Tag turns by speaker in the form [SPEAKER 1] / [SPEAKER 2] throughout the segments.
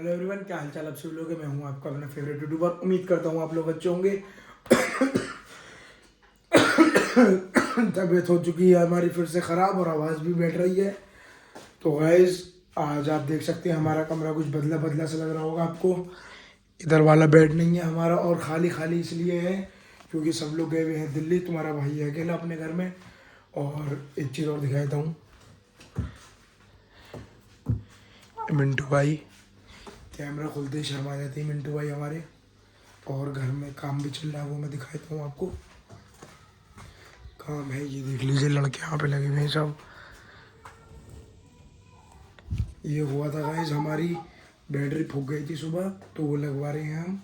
[SPEAKER 1] Hello everyone, क्या हालचाल आप सभी लोग हैं। मैं हूं आपका अपना फेवरेट यूट्यूबर। उम्मीद करता हूं आप लोग अच्छे होंगे। तबीयत हो चुकी है हमारी फिर से ख़राब और आवाज़ भी बैठ रही है। तो गाइस, आज आप देख सकते हैं हमारा कमरा कुछ बदला बदला सा लग रहा होगा आपको। इधर वाला बेड नहीं है हमारा और खाली खाली इसलिए है क्योंकि सब लोग गए हुए हैं दिल्ली। तुम्हारा भाई है अकेला अपने घर में। और एक चीज़ और दिखा देता हूँ, मिंटू भाई। कैमरा खुलते ही शर्मा जाते हैं मिंटू भाई हमारे। और घर में काम भी चल रहा है, वो मैं दिखाता हूँ आपको। काम है, ये देख लीजिए, लड़के यहाँ पे लगे हुए हैं सब। ये हुआ था गाइस, हमारी बैटरी फूक गई थी सुबह, तो वो लगवा रहे हैं हम।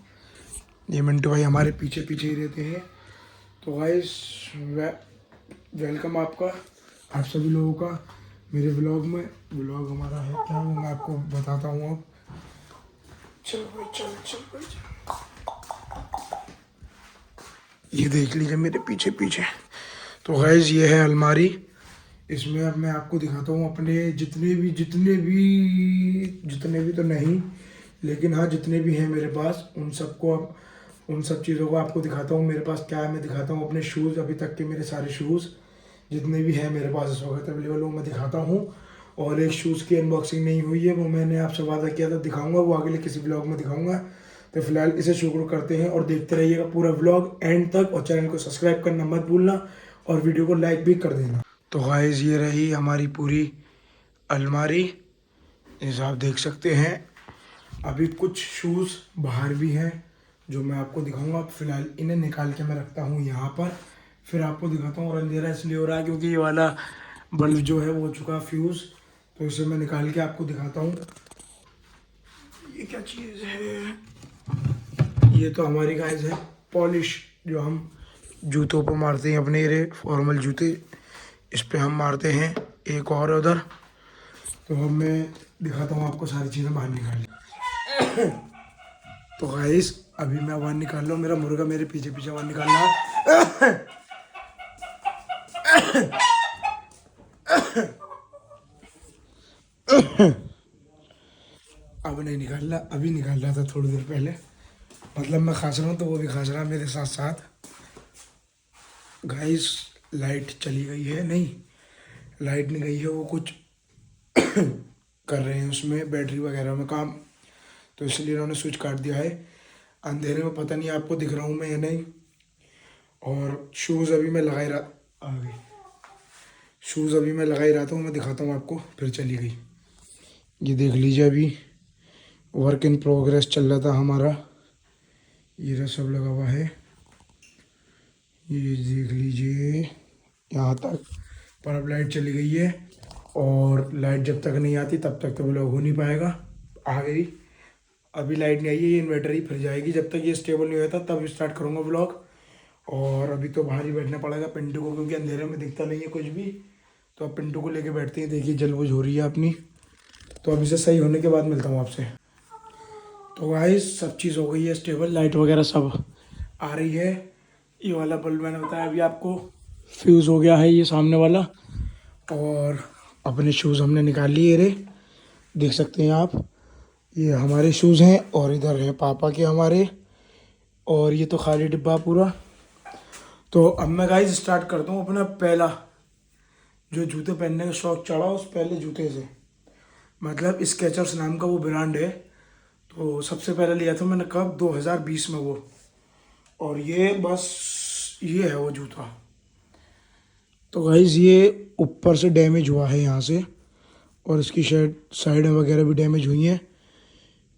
[SPEAKER 1] ये मिंटू भाई हमारे पीछे पीछे ही रहते हैं। तो गाइस, वेलकम आपका, आप सभी लोगों का मेरे ब्लॉग में। ब्लॉग हमारा है क्या, वो मैं आपको बताता हूँ अब। चल भाई चल, चल भाई चल। ये देख लीजिए मेरे पीछे पीछे। तो गाइस, ये है अलमारी। इसमें अब मैं आपको दिखाता हूँ अपने जितने भी तो नहीं, लेकिन हाँ जितने भी हैं मेरे पास, उन सबको अब उन सब चीज़ों को आपको दिखाता हूँ। मेरे पास क्या है, मैं दिखाता हूँ अपने शूज़, अभी तक के मेरे सारे शूज़ जितने भी हैं मेरे पास इस वक्त अवेलेबल, वो मैं दिखाता हूँ। और एक शूज़ की अनबॉक्सिंग नहीं हुई है, वो मैंने आपसे वादा किया था दिखाऊंगा, वो अगले किसी ब्लॉग में दिखाऊंगा। तो फिलहाल इसे शुरू करते हैं और देखते रहिएगा पूरा ब्लॉग एंड तक। और चैनल को सब्सक्राइब करना मत भूलना और वीडियो को लाइक भी कर देना। तो गाइस, ये रही हमारी पूरी अलमारी, जैसे आप देख सकते हैं। अभी कुछ शूज़ बाहर भी हैं जो मैं आपको दिखाऊंगा। फिलहाल इन्हें निकाल के मैं रखता हूँ यहाँ पर, फिर आपको दिखाता हूँ। और अंधेरा इसलिए हो रहा है क्योंकि ये वाला बल्ब जो है वो हो चुका फ्यूज़, तो इसे मैं निकाल के आपको दिखाता हूँ। ये क्या चीज़ है, ये तो हमारी गाइस है पॉलिश, जो हम जूतों पर मारते हैं अपने, ये फॉर्मल जूते, इस पे हम मारते हैं। एक और उधर, तो अब मैं दिखाता हूँ आपको सारी चीज़ें बाहर निकाल ली। तो गाइस, अभी मैं बाहर निकाल रहा हूँ, मेरा मुर्गा मेरे पीछे पीछे बाहर निकाल रहा है। अब नहीं निकाल रहा, अभी निकाल रहा था थोड़ी देर पहले। मतलब मैं खांस रहा हूँ तो वो भी खांस रहा है मेरे साथ साथ। गाइस, लाइट चली गई है, नहीं लाइट नहीं गई है, वो कुछ कर रहे हैं उसमें बैटरी वगैरह में काम, तो इसलिए उन्होंने स्विच काट दिया है। अंधेरे में पता नहीं आपको दिख रहा हूँ मैं या नहीं। और शूज़ अभी मैं लगा ही रहा, आ गई शूज़ अभी मैं लगा ही रहा था, मैं दिखाता हूँ आपको, फिर चली गई। ये देख लीजिए, अभी वर्क इन प्रोग्रेस चल रहा था हमारा। ये रहा सब लगा हुआ है, ये देख लीजिए यहाँ तक। पर अब लाइट चली गई है, और लाइट जब तक नहीं आती तब तक तो ब्लॉग हो नहीं पाएगा। आ गई, अभी लाइट नहीं आई है, ये इन्वर्टर ही फिर जाएगी। जब तक ये स्टेबल नहीं होता तब स्टार्ट करूँगा ब्लॉग। और अभी तो बाहर ही बैठना पड़ेगा पिंटू को, क्योंकि अंधेरे में दिखता नहीं है कुछ भी। तो अब पिंटू को लेके बैठते हैं। देखिए जलबुझ हो रही है अपनी, तो अब इसे सही होने के बाद मिलता हूँ आपसे। तो गाइस, सब चीज़ हो गई है स्टेबल, लाइट वगैरह सब आ रही है। ये वाला बल्ब मैंने बताया अभी आपको, फ्यूज़ हो गया है ये सामने वाला। और अपने शूज़ हमने निकाल लिए रे, देख सकते हैं आप। ये हमारे शूज़ हैं और इधर हैं पापा के हमारे। और ये तो खाली डिब्बा पूरा। तो अब मैं गाइस स्टार्ट करता हूँ अपना पहला, जो जूते पहनने का शौक चढ़ा उस पहले जूते से। मतलब स्केचर्स नाम का वो ब्रांड है। तो सबसे पहले लिया था मैंने कब, 2020 में वो। और ये बस, ये है वो जूता। तो गाइस, ये ऊपर से डैमेज हुआ है यहाँ से, और इसकी साइड वगैरह भी डैमेज हुई हैं।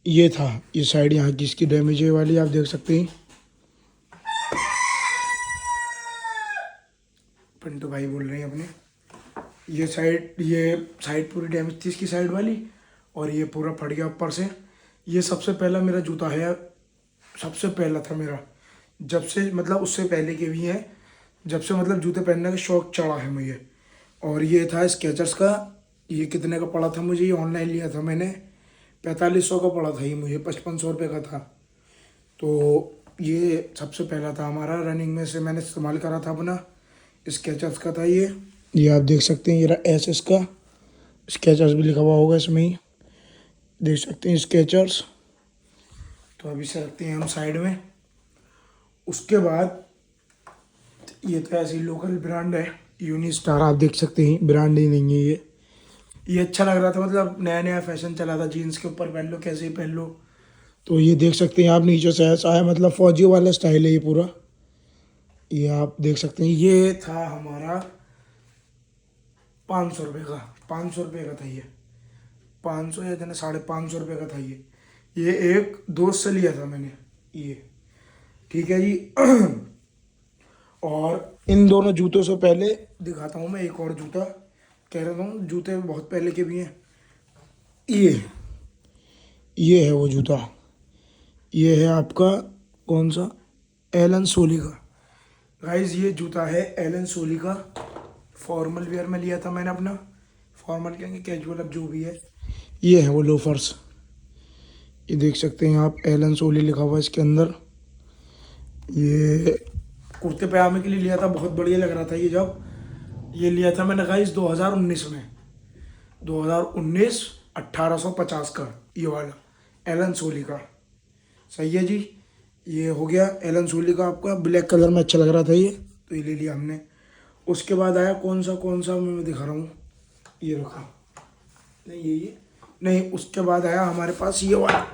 [SPEAKER 1] ये था, ये साइड यहाँ की इसकी डैमेज है वाली, आप देख सकते हैं। पिंटू भाई बोल रहे हैं अपने। ये साइड पूरी डैमेज थी इसकी साइड वाली, और ये पूरा फट गया ऊपर से। ये सबसे पहला मेरा जूता है, सबसे पहला था मेरा, जब से मतलब उससे पहले के भी हैं, जब से मतलब जूते पहनने का शौक चढ़ा है मुझे। और ये था स्केचर्स का। ये कितने का पड़ा था मुझे, ये ऑनलाइन लिया था मैंने, 4500 का पड़ा था ये मुझे, 5500 रुपये का था। तो ये सबसे पहला था हमारा, रनिंग में से मैंने इस्तेमाल करा था अपना, स्केचर्स का था ये आप देख सकते हैं। ये रहा एस एस का, स्केचर्स भी लिखा हुआ होगा इसमें ही। देख सकते हैं स्केचर्स। तो अभी से रखते हैं हम साइड में। उसके बाद ये तो ऐसी लोकल ब्रांड है, यूनी स्टार, आप देख सकते हैं ब्रांड ही नहीं है ये अच्छा लग रहा था, मतलब नया नया फैशन चला था, जीन्स के ऊपर पहन लो कैसे ही पहन लो। तो ये देख सकते हैं आप, नीचे से ऐसा है, मतलब फौजी वाला स्टाइल है ये पूरा। ये आप देख सकते हैं, ये था हमारा 500 रुपये का। 500 रुपये का था ये, 500 या इतना 550 रुपये का था ये एक दोस्त से लिया था मैंने ये। ठीक है जी। और इन दोनों जूतों से पहले दिखाता हूँ मैं एक और जूता। कह रहा हूँ जूते बहुत पहले के भी हैं। ये है वो जूता। ये है आपका कौन सा, एलन सोली का। गाइस ये जूता है एलन सोली का, फॉर्मल वेयर में लिया था मैंने अपना। फॉर्मल कहेंगे, कैजुअल, अब जो भी है। ये है वो लोफर्स, ये देख सकते हैं आप, एलन सोली लिखा हुआ है इसके अंदर। ये कुर्ते पजामे के लिए लिया था, बहुत बढ़िया लग रहा था ये। जब ये लिया था मैंने गाइस 2019 में, 2019, 1850 का ये वाला एलन सोली का। सही है जी। ये हो गया एलन सोली का आपका, ब्लैक कलर में अच्छा लग रहा था ये, तो ये ले लिया हमने। उसके बाद आया कौन सा मैं दिखा रहा हूँ, ये रखा, नहीं ये नहीं। उसके बाद आया हमारे पास ये वाला,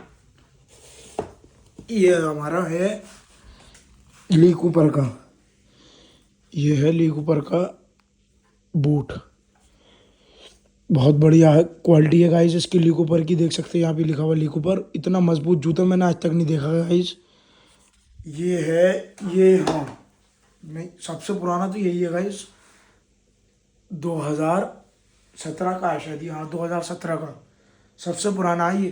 [SPEAKER 1] ये हमारा है ली कूपर का। ये है ली कूपर का बूट, बहुत बढ़िया है, क्वालिटी है गाइस इसकी ली कूपर की। देख सकते हैं यहाँ पे लिखा हुआ ली कूपर। इतना मजबूत जूता मैंने आज तक नहीं देखा गाइस। ये है ये, हाँ नहीं, सबसे पुराना तो यही है गाइस, 2017 का है शायद ये, हाँ 2017 का सबसे पुराना है ये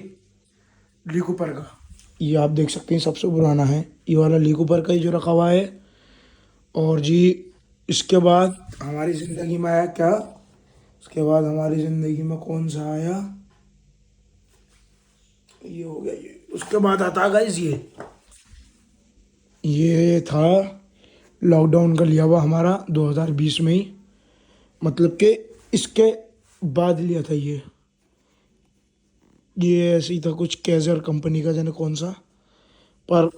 [SPEAKER 1] ली कूपर का। ये आप देख सकते हैं सबसे पुराना है ये वाला ली कूपर का ही जो रखा हुआ है। और जी इसके बाद हमारी ज़िंदगी में आया क्या, उसके बाद हमारी ज़िंदगी में कौन सा आया, ये हो गया ये। उसके बाद आता गाइस ये था लॉकडाउन का लिया हुआ हमारा 2020 में ही, मतलब कि इसके बाद लिया था ये ऐसे ही था कुछ, कैजर कंपनी का, जाने कौन सा, पर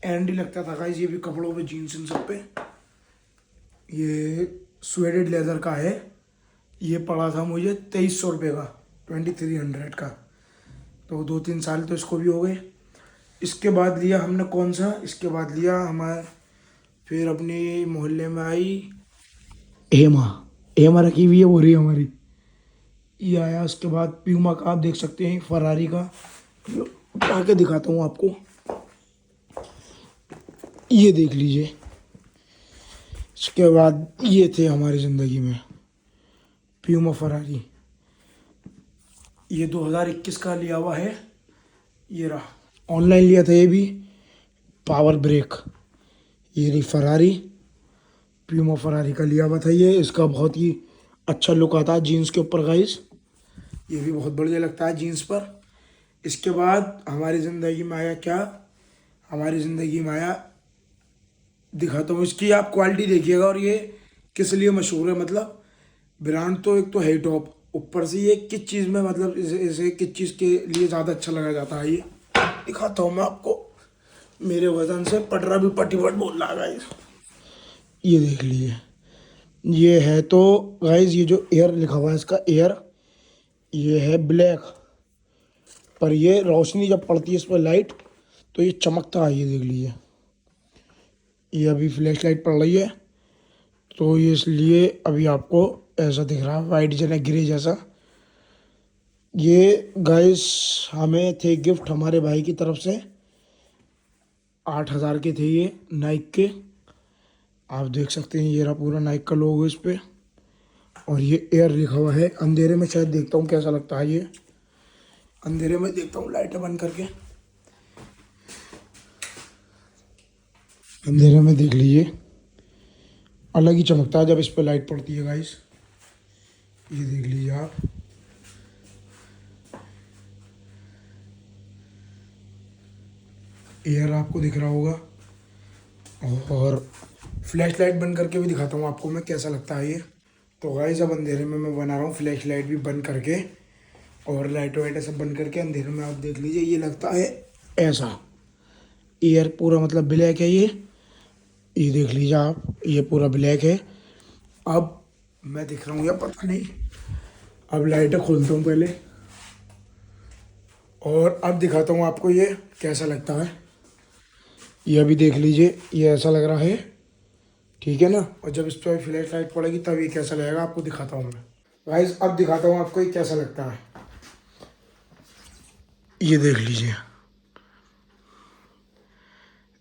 [SPEAKER 1] एंड ही लगता था गाइस ये भी कपड़ों पे, जीन्स इन सब पे। ये स्वेडेड लेदर का है। ये पड़ा था मुझे 2300 रुपये का, 2300 का। तो 2-3 साल तो इसको भी हो गए। इसके बाद लिया हमने कौन सा, इसके बाद लिया हमारे, फिर अपनी मोहल्ले में आई हेमा। हेमा रखी हुई है वो रही हमारी। ये आया उसके बाद प्यूमा का, आप देख सकते हैं फरारी का, उठा के दिखाता हूँ आपको, ये देख लीजिए। इसके बाद ये थे हमारी ज़िंदगी में प्यूमा फरारी। ये 2021 का लिया हुआ है, ये रहा। ऑनलाइन लिया था ये भी, पावर ब्रेक। ये रही फरारी, प्यूमा फरारी का लिया हुआ था ये। इसका बहुत ही अच्छा लुक आता है जीन्स के ऊपर गाइस, ये भी बहुत बढ़िया लगता है जीन्स पर। इसके बाद हमारी ज़िंदगी में आया क्या, हमारी ज़िंदगी में आया, दिखाता हूँ इसकी आप क्वालिटी देखिएगा। और ये किस लिए मशहूर है, मतलब ब्रांड तो एक तो है टॉप, ऊपर से ये किस चीज़ में, मतलब इसे किस चीज़ के लिए ज़्यादा अच्छा लगा जाता है, ये दिखाता हूँ मैं आपको। मेरे वजन से पटरा भी पटीपट बोल रहा है गाइस, ये देख लीजिए। ये है तो गाइस, ये जो एयर लिखा हुआ है इसका, एयर, ये है ब्लैक, पर ये रोशनी जब पड़ती है इस पर लाइट, तो ये चमकता है, ये देख लीजिए। ये अभी फ्लैश लाइट पड़ रही है, तो ये इसलिए अभी आपको ऐसा दिख रहा है, वाइट जैसा, ग्रे जैसा। ये गाइस हमें थे गिफ्ट हमारे भाई की तरफ से, 8,000 के थे ये, नाइक के। आप देख सकते हैं ये रहा पूरा नाइक का लोगो इस पे, और ये एयर लिखा हुआ है। अंधेरे में शायद देखता हूँ कैसा लगता है ये, अंधेरे में देखता हूँ लाइटें बंद करके, अंधेरे में देख लीजिए, अलग ही चमकता है जब इस पर लाइट पड़ती है गाइस, ये देख लीजिए आप। एयर आपको दिख रहा होगा, और फ्लैश लाइट बंद करके भी दिखाता हूँ आपको मैं कैसा लगता है ये। तो गाइस अब अंधेरे में मैं बना रहा हूँ फ्लैश लाइट भी बंद करके, और लाइट वाइट सब बंद करके अंधेरे में आप देख लीजिए, ये लगता है ऐसा। एयर पूरा मतलब ब्लैक है ये देख लीजिए आप, ये पूरा ब्लैक है। अब मैं दिख रहा हूँ या पता नहीं। अब लाइटें खोलता हूँ पहले और अब दिखाता हूँ आपको ये कैसा लगता है। ये अभी देख लीजिए, ये ऐसा लग रहा है, ठीक है ना। और जब इस पर फ्लैश लाइट पड़ेगी तब ये कैसा लगेगा आपको दिखाता हूँ मैं। गाइस अब दिखाता हूँ आपको ये कैसा लगता है। ये देख लीजिए,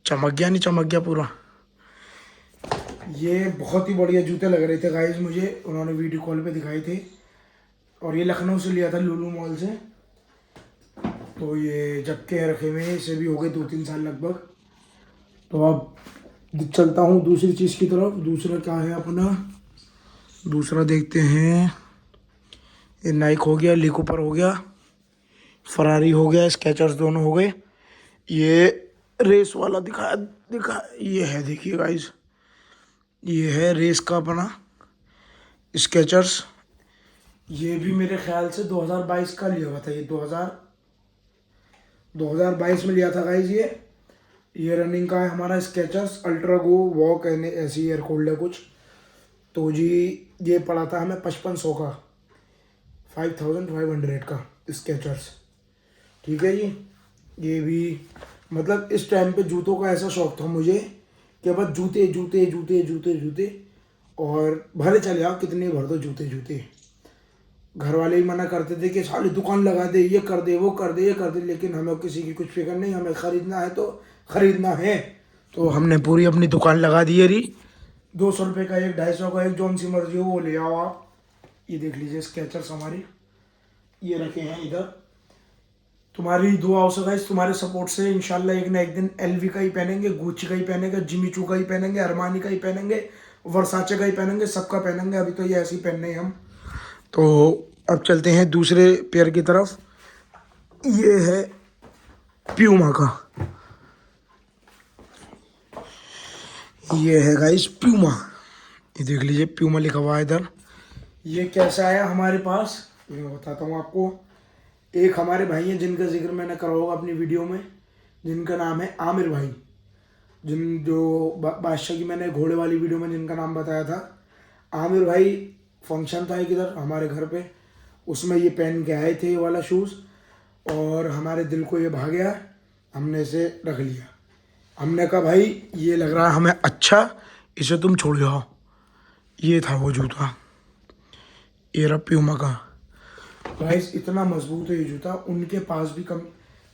[SPEAKER 1] चमक गया नहीं चमक गया पूरा। ये बहुत ही बढ़िया जूते लग रहे थे गाइस मुझे, उन्होंने वीडियो कॉल पे दिखाए थे। और ये लखनऊ से लिया था, लुलु मॉल से। तो ये जब के रखे हुए हैं, इसे भी हो गए 2-3 साल लगभग। तो अब चलता हूँ दूसरी चीज़ की तरफ। दूसरा क्या है अपना, दूसरा देखते हैं। ये नाइक हो गया, ली कूपर हो गया, फरारी हो गया, स्केचर्स दोनों हो गए। ये रेस वाला दिखा ये है, देखिए गाइस, ये है रेस का अपना स्केचर्स। ये भी मेरे ख्याल से 2022 का लिया हुआ था, ये 2022 में लिया था गाइस। ये रनिंग का है हमारा Skechers ultra go walk and ऐसी एयर कोल्ड है कुछ। तो जी ये पड़ा था हमें 5500 का, 5500 का स्केचर्स, ठीक है जी। ये भी मतलब इस टाइम पे जूतों का ऐसा शौक था मुझे कि बस जूते जूते जूते जूते जूते, और भले चले आओ कितने भर दो जूते जूते। घर वाले ही मना करते थे कि साली दुकान लगा दे, ये कर दे, वो कर दे, ये कर दे, लेकिन हमें किसी की कुछ फिक्र नहीं, हमें ख़रीदना है तो ख़रीदना है। तो हमने पूरी अपनी दुकान लगा दी है री। 200 रुपये का एक, 250 का एक, जौन सी मर्जी हो वो ले आओ आप। ये देख लीजिए स्केचर्स हमारी, ये रखे हैं इधर। तुम्हारी दुआओं से गाइस, तुम्हारे सपोर्ट से इंशाल्लाह एक ना एक दिन एलवी का ही पहनेंगे, गुच्ची का ही पहनेंगे, जिमी चू का ही पहनेंगे, अरमानी का ही पहनेंगे, वर्साचे का ही पहनेंगे, सबका पहनेंगे। अभी तो ये ऐसे ही पहनने हैं हम। तो अब चलते हैं दूसरे पेयर की तरफ। ये है प्यूमा का, ये है गाइस प्यूमा। ये देख लीजिए प्यूमा लिखा हुआ है इधर। ये कैसा आया हमारे पास मैं बताता हूँ आपको। एक हमारे भाई हैं जिनका जिक्र मैंने करा होगा अपनी वीडियो में, जिनका नाम है आमिर भाई, जिन जो बादशाह की मैंने घोड़े वाली वीडियो में जिनका नाम बताया था। आमिर भाई फंक्शन था एक इधर हमारे घर पे, उसमें ये पहन के आए थे ये वाला शूज़, और हमारे दिल को ये भा गया, हमने इसे रख लिया। हमने कहा भाई ये लग रहा है हमें अच्छा, इसे तुम छोड़ जाओ। ये था वो जूता, ये रहा प्यूमा का। गाइस इतना मजबूत है ये जूता, उनके पास भी कम,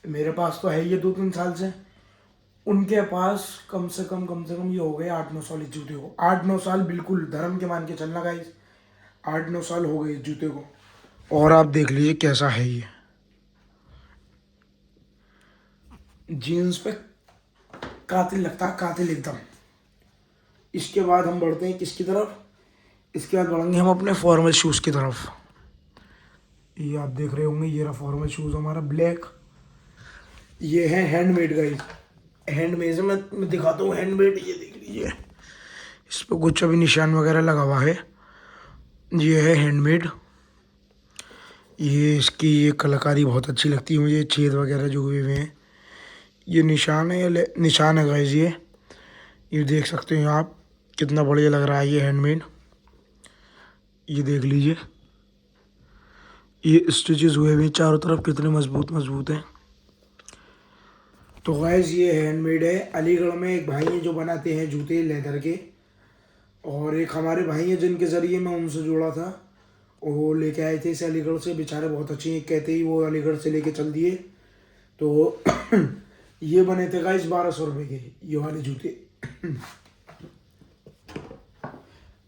[SPEAKER 1] मेरे पास तो है ये 2-3 साल से, उनके पास कम से कम ये हो गए 8-9 साल इस जूते को। 8-9 साल बिल्कुल धर्म के मान के चलना गाइस, 8-9 साल हो गए इस जूते को। और आप देख लीजिए कैसा है ये जीन्स पे, कातिल लगता है, कातिल एकदम। इसके बाद हम बढ़ते हैं किसकी तरफ, इसके बाद बढ़ेंगे हम अपने फॉर्मल शूज़ की तरफ। ये आप देख रहे होंगे, ये रहा फॉर्मल शूज़ हमारा ब्लैक। ये है हैंडमेड गाइस, हैंडमेड से मैं दिखाता हूँ हैंडमेड। ये देख लीजिए, इस पर कुछ अभी निशान वगैरह लगा हुआ है, ये है हैंडमेड। ये इसकी ये कलाकारी बहुत अच्छी लगती है मुझे, छेद वगैरह जो हुए हुए हैं, ये निशान है, ये निशान है गाइस। ये देख सकते हैं आप, कितना बढ़िया लग रहा है ये हैंडमेड। ये देख लीजिए, ये स्टिचेस हुए हुए चारों तरफ, कितने मजबूत मजबूत हैं। तो गाइस ये हैंडमेड है। अलीगढ़ में एक भाई हैं जो बनाते हैं जूते लेदर के, और एक हमारे भाई हैं जिनके ज़रिए मैं उनसे जुड़ा था, वो लेके आए थे इसे अलीगढ़ से। बेचारे बहुत अच्छे हैं, कहते ही वो अलीगढ़ से लेके चल दिए। तो ये बने थे गाइस 1200 रुपये के ये वाले जूते।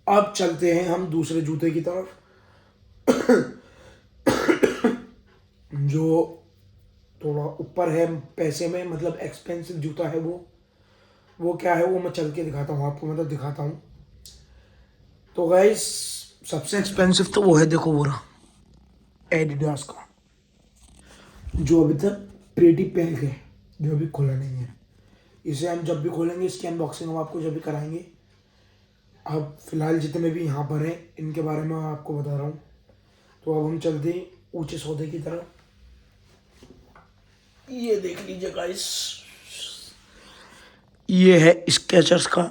[SPEAKER 1] अब चलते हैं हम दूसरे जूते की तरफ, जो थोड़ा ऊपर है पैसे में, मतलब एक्सपेंसिव जूता है वो क्या है वो मैं चल के दिखाता हूँ आपको, मतलब दिखाता हूँ। तो गाइस सबसे एक्सपेंसिव तो वो है, देखो वो रहा एडिडास का, जो अभी तक प्रेटी पैक है, जो अभी खुला नहीं है। इसे हम जब भी खोलेंगे, इसकी अनबॉक्सिंग हम आपको जब भी कराएंगे। अब फिलहाल जितने भी यहाँ पर हैं इनके बारे में मैं आपको बता रहा हूँ। तो अब हम चलते हैं ऊंचे सौदे की तरह। ये देख लीजिए गाइस, ये है स्केचर्स का।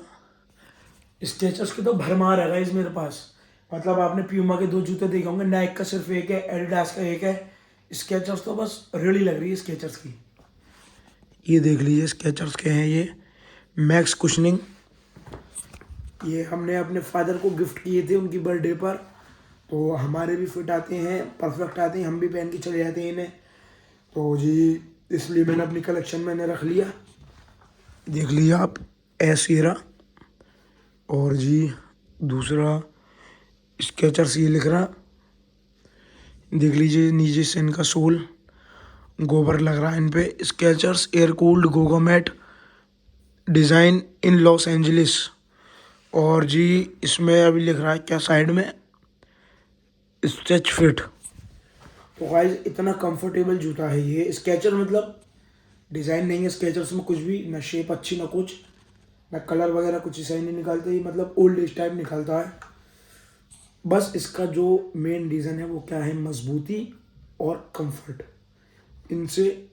[SPEAKER 1] स्केचर्स की तो भरमार है गाइस मेरे पास। मतलब आपने प्यूमा के 2 जूते देखे होंगे, नाइक का सिर्फ एक है, एडिडास का एक है, स्केचर्स तो बस रेडी लग रही है स्केचर्स की। ये देख लीजिए स्केचर्स के हैं ये, मैक्स कुशनिंग। ये हमने अपने फादर को गिफ्ट किए थे उनकी बर्थडे पर, तो हमारे भी फिट आते हैं, परफेक्ट आते हैं, हम भी पहन के चले जाते हैं इन्हें। तो जी इसलिए मैंने अपनी कलेक्शन में इन्हें रख लिया। देख लीजिए आप, एसियरा। और जी दूसरा स्केचर्स ये लिख रहा, देख लीजिए नीचे से इनका सोल गोबर लग रहा है इन पे। Skechers air cooled goga mat design in Los Angeles. और जी इसमें अभी लिख रहा है क्या साइड में, स्ट्रेच फिट। तो गाइस इतना कंफर्टेबल जूता है ये। स्केचर मतलब डिज़ाइन नहीं है स्केचर्स में कुछ भी, ना शेप अच्छी ना कुछ, ना कलर वगैरह कुछ सही नहीं निकालते, ये मतलब ओल्ड एज टाइप निकलता है। बस इसका जो मेन रीज़न है वो क्या है, मजबूती और कंफर्ट। इनसे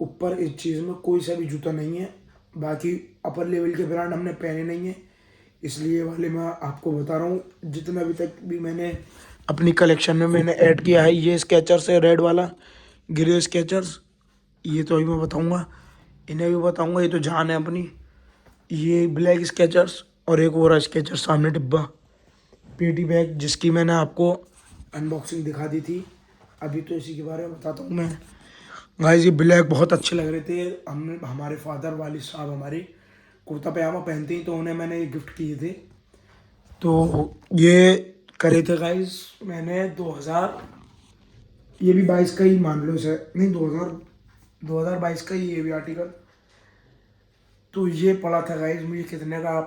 [SPEAKER 1] ऊपर इस चीज़ में कोई सा भी जूता नहीं है। बाकी अपर लेवल के ब्रांड हमने पहने नहीं है, इसलिए वाले मैं आपको बता रहा हूँ। जितना अभी तक भी मैंने अपनी कलेक्शन में मैंने ऐड किया है, ये स्केचर्स है रेड वाला, ग्रे स्केचर्स, ये तो अभी मैं बताऊँगा, इन्हें भी बताऊँगा, ये तो जान है अपनी। ये ब्लैक स्केचर्स और एक और स्केचर सामने डिब्बा पेटी बैग, जिसकी मैंने आपको अनबॉक्सिंग दिखा दी थी। अभी तो इसी के बारे में बताता हूँ मैं। गाइस ये ब्लैक बहुत अच्छे लग रहे थे, हमने हमारे फादर वालिद साहब हमारे कुर्ता पजामा पहनते ही, तो उन्हें मैंने ये गिफ्ट किए थे। तो ये करे थे गाइस मैंने 2000, ये भी 22 का ही मान लो इसे, नहीं 2022 का ही ये भी आर्टिकल। तो ये पड़ा था गाइस मुझे कितने का,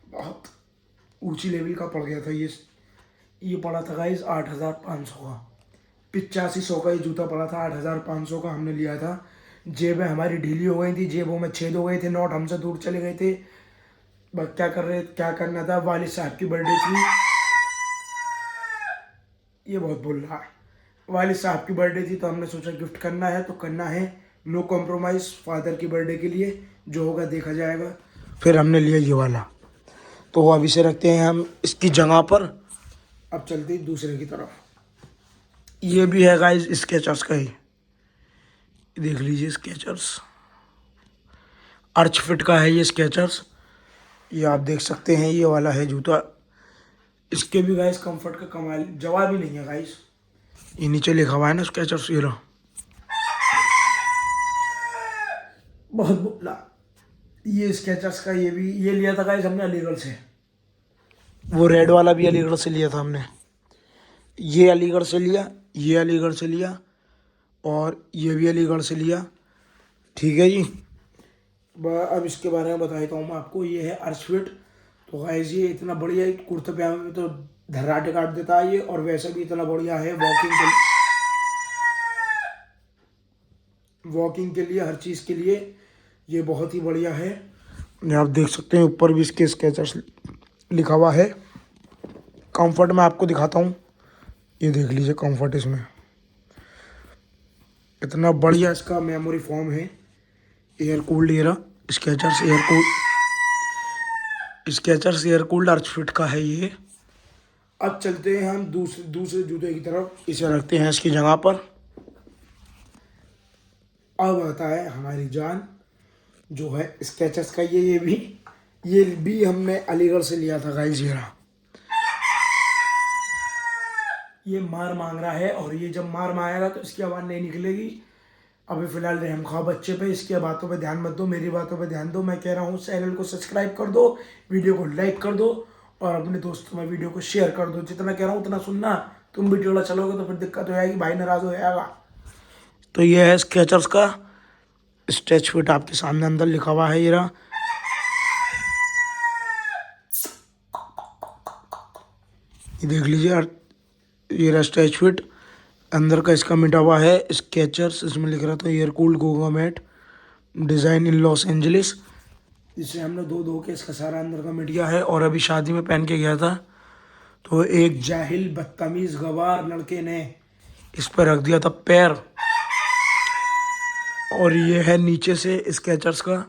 [SPEAKER 1] बहुत ऊंची लेवल का पड़ गया था ये पड़ा था गाइस 8500 का। 8500 का ये जूता पड़ा था, 8500 का हमने लिया था। जेबें हमारी ढीली हो गई थी, जेबों में छेद हो गए थे, नोट हमसे दूर चले गए थे। बस क्या करना था, वालिद साहब की बर्थडे थी, ये बहुत बोल रहा है, वालिद साहब की बर्थडे थी, तो हमने सोचा गिफ्ट करना है तो करना है, नो कॉम्प्रोमाइज़ फादर की बर्थडे के लिए, जो होगा देखा जाएगा। फिर हमने लिया ये वाला। तो अब इसे रखते हैं हम इसकी जगह पर। अब चलते हैं दूसरे की तरफ। ये भी है गाइस स्केचर्स का ही, देख लीजिए स्केचर्स, अर्च फिट का है ये स्केचर्स, ये आप देख सकते हैं, ये वाला है जूता। इसके भी गाइस कंफर्ट का कमाल जवाब ही नहीं है गाइस। ये नीचे लिखा हुआ है ना स्केचर्स, ये रहा, बहुत बोला। ये स्केचर्स का ये भी, ये लिया था गाइस हमने अलीगढ़ से, वो रेड वाला भी अलीगढ़ से लिया था हमने। ये अलीगढ़ से लिया, ये अलीगढ़ से लिया, और ये भी अलीगढ़ से लिया। ठीक है जी। अब इसके बारे में बता देता हूँ मैं आपको। ये है अर्श फिट। तो गाइस ये इतना बढ़िया है, कुर्ते पजामे में तो धर्राटे काट देता है ये, और वैसे भी इतना बढ़िया है वॉकिंग के लिए हर चीज़ के लिए ये बहुत ही बढ़िया है। ये आप देख सकते हैं, ऊपर भी इसके स्केचर्स लिखा हुआ है। कंफर्ट में आपको दिखाता हूँ, ये देख लीजिए कंफर्ट इसमें इतना बढ़िया इसका मेमोरी फोम है। एयर कूल्ड, ये रहा Skechers air cooled urge fit का है ये। अब चलते हैं हम दूसरे जूते की तरफ, इसे रखते हैं इसकी जगह पर। अब आता है हमारी जान, जो है स्केचर्स का ये भी हमने अलीगढ़ से लिया था गाइस। ये मार मांग रहा है, और ये जब मार मांगेगा तो इसकी आवाज़ नहीं निकलेगी। अभी फिलहाल रहम खा बच्चे पे, इसके बातों पे ध्यान मत दो, मेरी बातों पे ध्यान दो। मैं कह रहा हूँ चैनल को सब्सक्राइब कर दो, वीडियो को लाइक कर दो, और अपने दोस्तों में वीडियो को शेयर कर दो। जितना कह रहा हूँ उतना सुनना, तुम भी टेढ़ा चलोगे तो फिर दिक्कत हो जाएगी, भाई नाराज हो जाएगा। तो ये है स्केचर्स का स्ट्रेच फिट, आपके सामने अंदर लिखा हुआ है, ये रहा। ये देख लीजिए यार, ये रहा स्ट्रेच फिट। अंदर का इसका मिटा हुआ है स्केचर्स, इसमें लिख रहा था air cooled goga mat design in Los Angeles. इसे हमने दो के इसका सारा अंदर का मिट गया है, और अभी शादी में पहन के गया था, तो एक जाहिल बदतमीज गवार लड़के ने इस पर रख दिया था पैर। और ये है नीचे से स्केचर्स का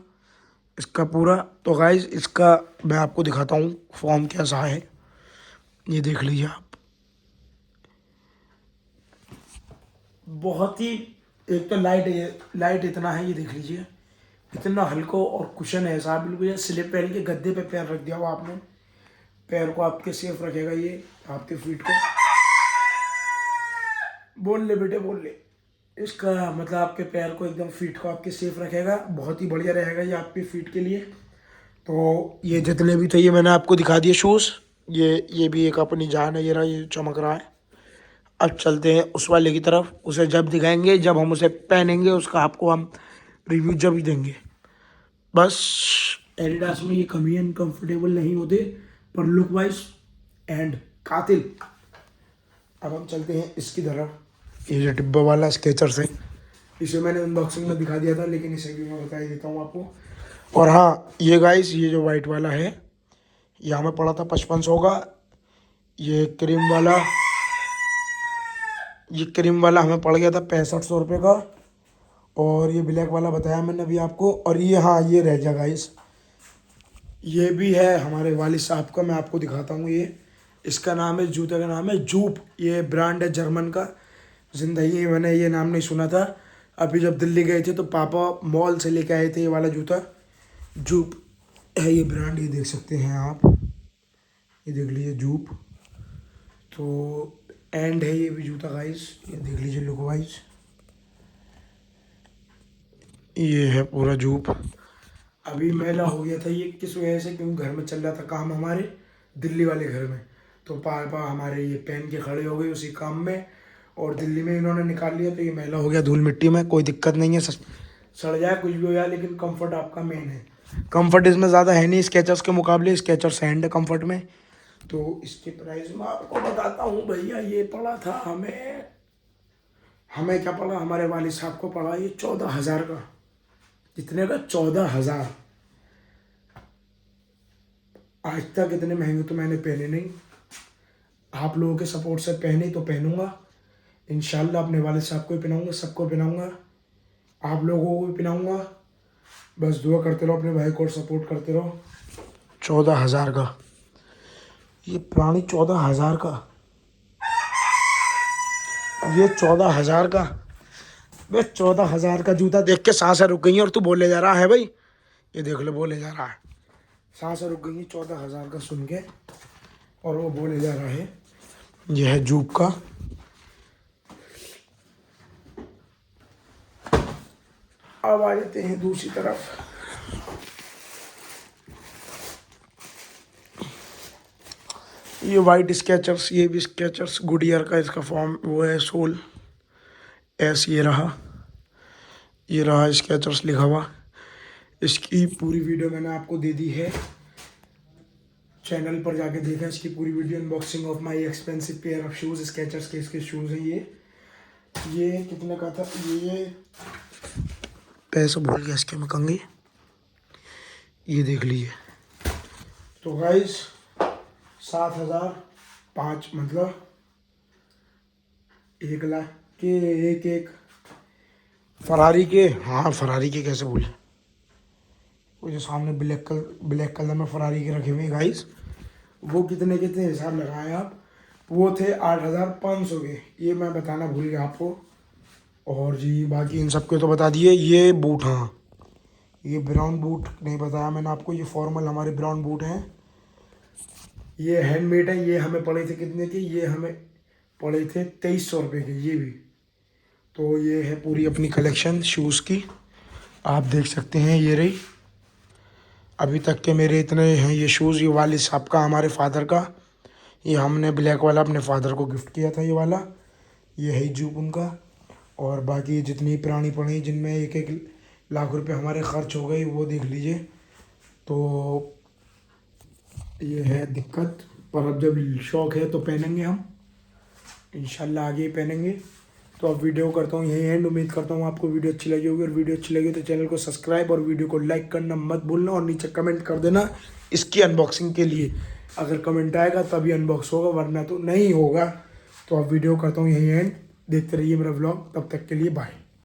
[SPEAKER 1] इसका पूरा। तो गाइज इसका मैं आपको दिखाता हूँ फॉर्म कैसा है, ये देख लीजिए आप। बहुत ही, एक तो लाइट है, लाइट इतना है, ये देख लीजिए इतना हल्का। और कुशन है ऐसा बिल्कुल स्लिप पैर के गद्दे पे पैर रख दिया हुआ आपने, पैर को आपके सेफ रखेगा ये आपके फीट को। बोल ले बेटे बोल ले, इसका मतलब आपके पैर को एकदम फीट को आपके सेफ रखेगा, बहुत ही बढ़िया रहेगा ये आपके फीट के लिए। तो ये जितने भी थे ये मैंने आपको दिखा दिए शूज़। ये भी एक अपनी जान है, ये रहा, ये चमक रहा है। अब चलते हैं उस वाले की तरफ, उसे जब दिखाएंगे जब हम उसे पहनेंगे उसका आपको हम रिव्यू जब ही देंगे। बस एडिडास में ये कमी कंफर्टेबल नहीं होते पर लुक वाइज एंड कातिल। अब हम चलते हैं इसकी तरफ। ये जो डिब्बा वाला स्केचर्स है, इसे मैंने अनबॉक्सिंग में दिखा दिया था लेकिन इसे भी मैं बता ही देता हूँ आपको। और हाँ ये गाइस, ये जो वाइट वाला है ये हमें पड़ा था 5500 का। ये क्रीम वाला हमें पड़ गया था 6500 रुपये का। और ये ब्लैक वाला बताया मैंने अभी आपको। और ये हाँ ये रह गया गाइस, ये भी है हमारे वालिद साहब का, मैं आपको दिखाता हूँ। ये इसका नाम है, जूते का नाम है जूप, ये ब्रांड है जर्मन का। जिंदगी मैंने ये नाम नहीं सुना था। अभी जब दिल्ली गए थे तो पापा मॉल से लेके आए थे ये वाला जूता, जूप है ये ब्रांड, ये देख सकते हैं आप, ये देख लीजिए जूप। तो एंड है ये भी जूता गाइस, ये देख लीजिए लुक वाइज, ये है पूरा जूप। अभी मैला हो गया था ये किस वजह से, क्योंकि घर में चल रहा था काम हमारे दिल्ली वाले घर में, तो पापा हमारे ये पहन के खड़े हो गए उसी काम में और दिल्ली में इन्होंने निकाल लिया, तो ये मैला हो गया धूल मिट्टी में। कोई दिक्कत नहीं है, सड़ जाए कुछ भी हो जाए, लेकिन कंफर्ट आपका मेन है। कंफर्ट इसमें ज़्यादा है नहीं स्केचर्स के मुकाबले, स्केचर्स हैंड है कंफर्ट में। तो इसके प्राइस मैं आपको बताता हूँ भैया। ये पड़ा था हमें क्या पड़ा, हमारे वालिद साहब को पड़ा ये 14,000 का। कितने का? 14,000। आज तक इतने महंगे तो मैंने पहने नहीं, आप लोगों के सपोर्ट से पहने तो पहनूंगा इंशाल्लाह। अपने वालिद साहब को भी पहनाऊंगा, सबको पहनाऊंगा, आप लोगों को भी पहनाऊंगा। बस दुआ करते रहो, अपने भाई को सपोर्ट करते रहो। 14,000 का ये पुरानी, 14,000 का ये, 14,000 का। बस 14,000 का जूता देख के सांसें रुक गई हैं और तू बोले जा रहा है भाई, ये देख लो बोले जा रहा है, सांसें रुक गई हैं 14,000 का सुन के और वो बोले जा रहा है। यह है जूप का। अब आ जाते हैं दूसरी तरफ। ये वाइट स्केचर्स, ये भी स्केचर्स गुडियर का, इसका फॉर्म वो है सोल एस, ये रहा स्केचर्स लिखा हुआ। इसकी पूरी वीडियो मैंने आपको दे दी है, चैनल पर जाके देखें इसकी पूरी video. Unboxing of my expensive pair of shoes, Skechers के इसके शूज़ हैं ये कितने का था, ये पैसा भूल गया इसके मैं कहूँगी, ये देख लीजिए। तो गाइस 7,005 मतलब 1 लाख के एक फरारी के, हाँ फरारी के कैसे भूले, वो जो सामने ब्लैक कलर में फरारी के रखे हुए गाइस, वो कितने हिसाब लगाए आप, वो थे 8,500 के, ये मैं बताना भूल गया आपको। और जी बाकी इन सबके तो बता दिए। ये बूट, हाँ ये ब्राउन बूट नहीं बताया मैंने आपको, ये फॉर्मल हमारे ब्राउन बूट हैं, ये हैंडमेड है। ये हमें पड़े थे कितने के, ये हमें पड़े थे 2300 रुपये के ये भी। तो ये है पूरी अपनी कलेक्शन शूज़ की, आप देख सकते हैं। ये रही अभी तक के मेरे इतने हैं ये शूज़। ये वालिद साहब का, हमारे फादर का, ये हमने ब्लैक वाला अपने फादर को गिफ्ट किया था ये वाला, ये है जूप उनका। और बाकी जितनी पुरानी पड़ी जिनमें 1-1 लाख रुपए हमारे ख़र्च हो गए वो देख लीजिए। तो ये है दिक्कत, पर अब जब शौक़ है तो पहनेंगे हम इंशाल्लाह, आगे ही पहनेंगे। तो अब वीडियो करता हूँ यही एंड। उम्मीद करता हूँ आपको वीडियो अच्छी लगी होगी, और वीडियो अच्छी लगी तो चैनल को सब्सक्राइब और वीडियो को लाइक करना मत भूलना, और नीचे कमेंट कर देना इसकी अनबॉक्सिंग के लिए अगर कमेंट आएगा तभी अनबॉक्स होगा, वरना तो नहीं होगा। तो अब वीडियो करता हूँ यहीं एंड। देखते रहिए मेरा व्लॉग, तब तक के लिए बाय।